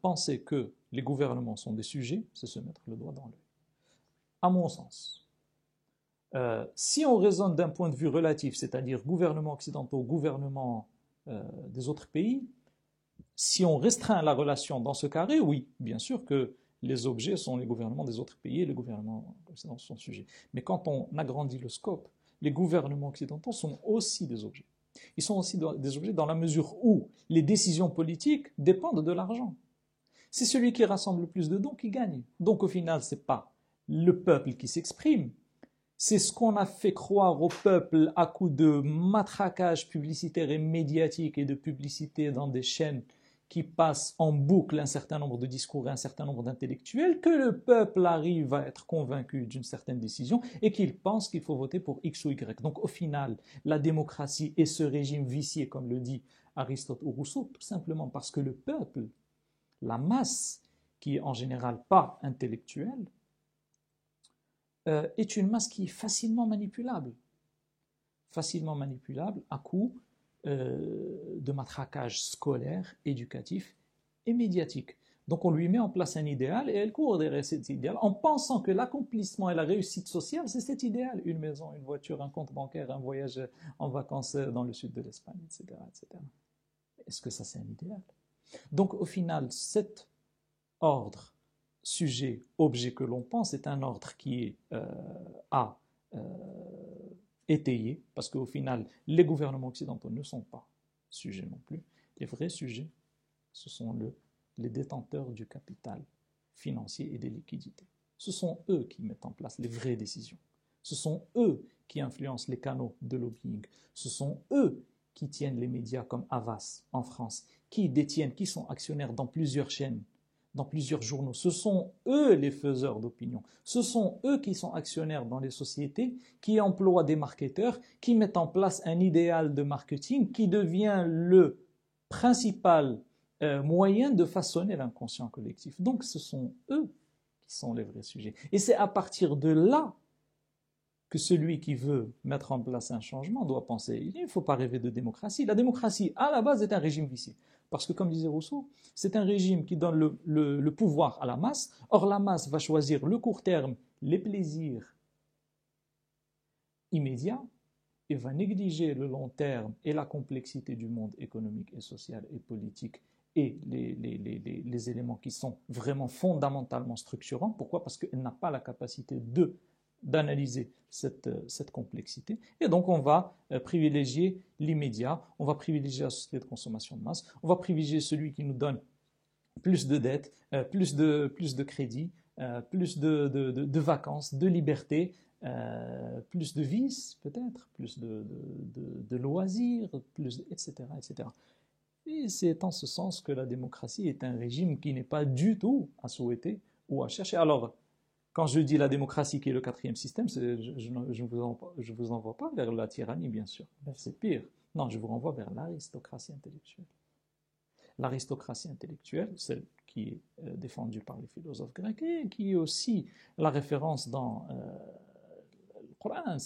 penser que les gouvernements sont des sujets, c'est se mettre le doigt dans l'œil. À mon sens, si on raisonne d'un point de vue relatif, c'est-à-dire gouvernements occidentaux, gouvernements des autres pays, si on restreint la relation dans ce carré, oui, bien sûr que les objets sont les gouvernements des autres pays et les gouvernements occidentaux sont sujets. Mais quand on agrandit le scope, les gouvernements occidentaux sont aussi des objets. Ils sont aussi des objets dans la mesure où les décisions politiques dépendent de l'argent. C'est celui qui rassemble le plus de dons qui gagne. Donc au final, ce n'est pas le peuple qui s'exprime, c'est ce qu'on a fait croire au peuple à coup de matraquage publicitaire et médiatique et de publicité dans des chaînes qui passent en boucle un certain nombre de discours et un certain nombre d'intellectuels, que le peuple arrive à être convaincu d'une certaine décision et qu'il pense qu'il faut voter pour X ou Y. Donc au final, la démocratie est ce régime vicié, comme le dit Aristote ou Rousseau, tout simplement parce que le peuple, la masse, qui est en général pas intellectuelle, est une masse qui est facilement manipulable à coup de matraquage scolaire, éducatif et médiatique. Donc on lui met en place un idéal et elle court derrière cet idéal en pensant que l'accomplissement et la réussite sociale, c'est cet idéal. Une maison, une voiture, un compte bancaire, un voyage en vacances dans le sud de l'Espagne, etc., etc. Est-ce que ça c'est un idéal? Donc au final, cet ordre sujet, objet que l'on pense est un ordre qui est étayé, parce qu'au final, les gouvernements occidentaux ne sont pas sujets non plus. Les vrais sujets, ce sont les détenteurs du capital financier et des liquidités. Ce sont eux qui mettent en place les vraies décisions. Ce sont eux qui influencent les canaux de lobbying. Ce sont eux qui tiennent les médias comme Havas en France, qui sont actionnaires dans plusieurs chaînes, dans plusieurs journaux. Ce sont eux les faiseurs d'opinion. Ce sont eux qui sont actionnaires dans les sociétés, qui emploient des marketeurs, qui mettent en place un idéal de marketing qui devient le principal moyen de façonner l'inconscient collectif. Donc ce sont eux qui sont les vrais sujets. Et c'est à partir de là que celui qui veut mettre en place un changement doit penser. Il ne faut pas rêver de démocratie. La démocratie, à la base, est un régime vicié. Parce que, comme disait Rousseau, c'est un régime qui donne le pouvoir à la masse. Or, la masse va choisir le court terme, les plaisirs immédiats, et va négliger le long terme et la complexité du monde économique et social et politique et les éléments qui sont vraiment fondamentalement structurants. Pourquoi? Parce qu'elle n'a pas la capacité d'analyser cette complexité. Et donc, on va privilégier l'immédiat, on va privilégier la société de consommation de masse, on va privilégier celui qui nous donne plus de dettes, plus de crédits, plus de vacances, de liberté, plus de vices peut-être, plus de loisirs, etc., etc. Et c'est en ce sens que la démocratie est un régime qui n'est pas du tout à souhaiter ou à chercher. Alors, quand je dis la démocratie qui est le quatrième système, je ne vous envoie pas vers la tyrannie, bien sûr. C'est pire. Non, je vous renvoie vers l'aristocratie intellectuelle. L'aristocratie intellectuelle, celle qui est défendue par les philosophes grecs et qui est aussi la référence dans le Coran,